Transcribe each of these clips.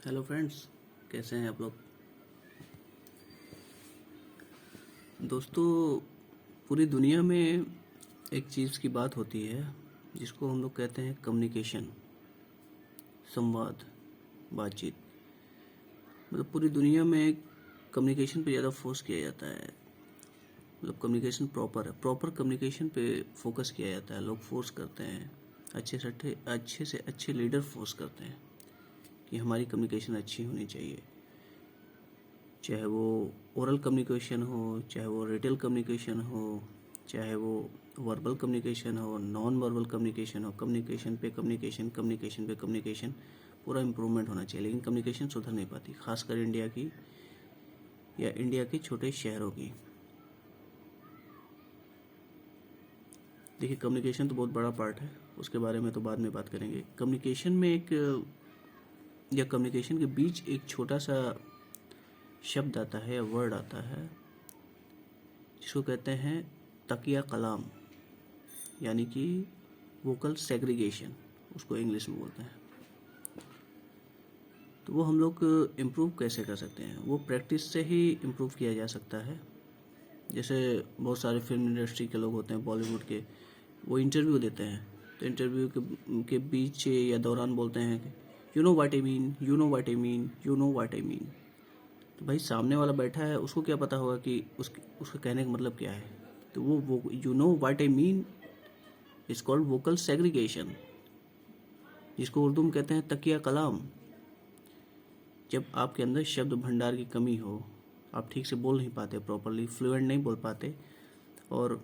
Hello friends, कैसे हैं आप लोग। दोस्तों, पूरी दुनिया में एक चीज़ की बात होती है जिसको हम लोग कहते हैं कम्युनिकेशन, संवाद, बातचीत। मतलब पूरी दुनिया में कम्युनिकेशन पे ज़्यादा फोर्स किया जाता है। मतलब कम्युनिकेशन प्रॉपर कम्युनिकेशन पे फोकस किया जाता है। लोग फोर्स करते हैं, अच्छे से अच्छे लीडर फोर्स करते हैं कि हमारी कम्युनिकेशन अच्छी होनी चाहिए। चाहे वो ओरल कम्युनिकेशन हो, चाहे वो रिटेल कम्युनिकेशन हो, चाहे वो वर्बल कम्युनिकेशन हो, नॉन वर्बल कम्युनिकेशन हो। कम्युनिकेशन पे कम्युनिकेशन पूरा इम्प्रूवमेंट होना चाहिए। लेकिन कम्युनिकेशन सुधर नहीं पाती, खासकर इंडिया की या इंडिया के छोटे शहरों की। देखिए, कम्युनिकेशन तो बहुत बड़ा पार्ट है, उसके बारे में तो बाद में बात करेंगे। कम्युनिकेशन में कम्युनिकेशन के बीच एक छोटा सा शब्द आता है या वर्ड आता है जिसको कहते हैं तकिया कलाम, यानी कि वोकल सेग्रीगेशन, उसको इंग्लिश में बोलते हैं। तो वो हम लोग इम्प्रूव कैसे कर सकते हैं? वो प्रैक्टिस से ही इम्प्रूव किया जा सकता है। जैसे बहुत सारे फिल्म इंडस्ट्री के लोग होते हैं, बॉलीवुड के, वो इंटरव्यू देते हैं। तो इंटरव्यू के बीच या दौरान बोलते हैं you know what I mean, you know what I mean, you know what I mean. तो भाई, सामने वाला बैठा है, उसको क्या पता होगा कि उसका कहने का मतलब क्या है। तो वो you know what I mean is called vocal segregation, जिसको उर्दू में कहते हैं तकिया कलाम। जब आपके अंदर शब्द भंडार की कमी हो, आप ठीक से बोल नहीं पाते, प्रॉपरली फ्लुएंट नहीं बोल पाते, और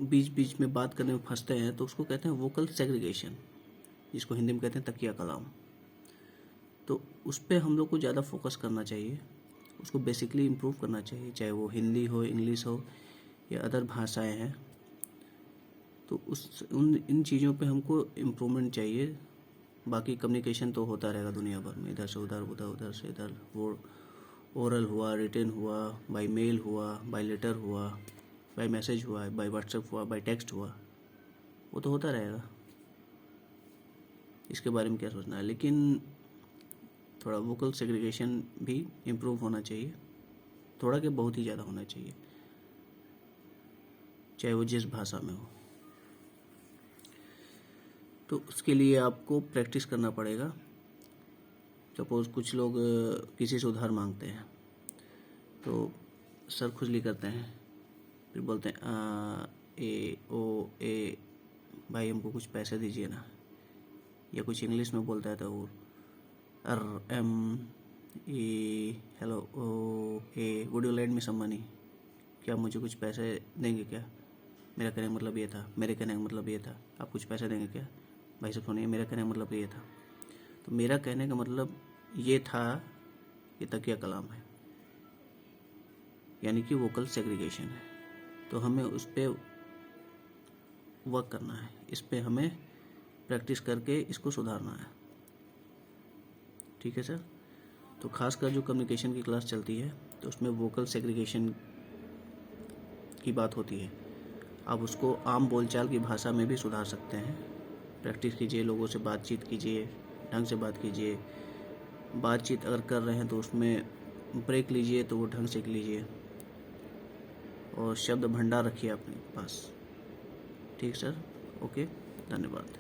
बीच बीच में बात करने में फंसते हैं, तो उसको कहते हैं वोकल सेग्रीगेशन, जिसको हिंदी में कहते हैं तकिया कलाम। तो उस पर हम लोग को ज़्यादा फोकस करना चाहिए, उसको बेसिकली इम्प्रूव करना चाहिए, चाहे वो हिंदी हो, इंग्लिश हो या अदर भाषाएं हैं। तो इन चीज़ों पे हमको इम्प्रूवमेंट चाहिए। बाकी कम्युनिकेशन तो होता रहेगा दुनिया भर में, इधर से उधर, उधर उधर से इधर। वो ओरल हुआ, रिटन हुआ, बाय मेल हुआ, बाय लेटर हुआ, बाय मैसेज हुआ, बाय व्हाट्सएप हुआ, बाय टेक्स्ट हुआ, वो तो होता रहेगा। इसके बारे में क्या सोचना है? लेकिन थोड़ा वोकल सेग्रीगेशन भी इम्प्रूव होना चाहिए, थोड़ा क्या बहुत ही ज़्यादा होना चाहिए, चाहे वो जिस भाषा में हो। तो उसके लिए आपको प्रैक्टिस करना पड़ेगा। सपोज़ कुछ लोग किसी से उधार मांगते हैं, तो सर खुजली करते हैं, फिर बोलते हैं ए ओ ए, भाई हमको कुछ पैसे दीजिए ना। या कुछ इंग्लिश में बोलता है तो वो R M A, hello O A, would you lend me some money, क्या मुझे कुछ पैसे देंगे क्या? मेरा कहने का मतलब ये था, मेरे कहने का मतलब ये था, आप कुछ पैसे देंगे क्या? भाई साहब सुनिए, मेरा कहने का मतलब ये था। तो मेरा कहने का मतलब ये था, ये तकिया कलाम है, यानी कि वोकल सेग्रीगेशन है। तो हमें उस पर वर्क करना है, इस पर हमें प्रैक्टिस करके इसको सुधारना है। ठीक है सर। तो खासकर जो कम्युनिकेशन की क्लास चलती है, तो उसमें वोकल सेग्रीगेशन की बात होती है। आप उसको आम बोलचाल की भाषा में भी सुधार सकते हैं। प्रैक्टिस कीजिए, लोगों से बातचीत कीजिए, ढंग से बात कीजिए। बातचीत अगर कर रहे हैं तो उसमें ब्रेक लीजिए, तो वो ढंग से लीजिए, और शब्द भंडार रखिए अपने पास। ठीक सर, ओके, धन्यवाद।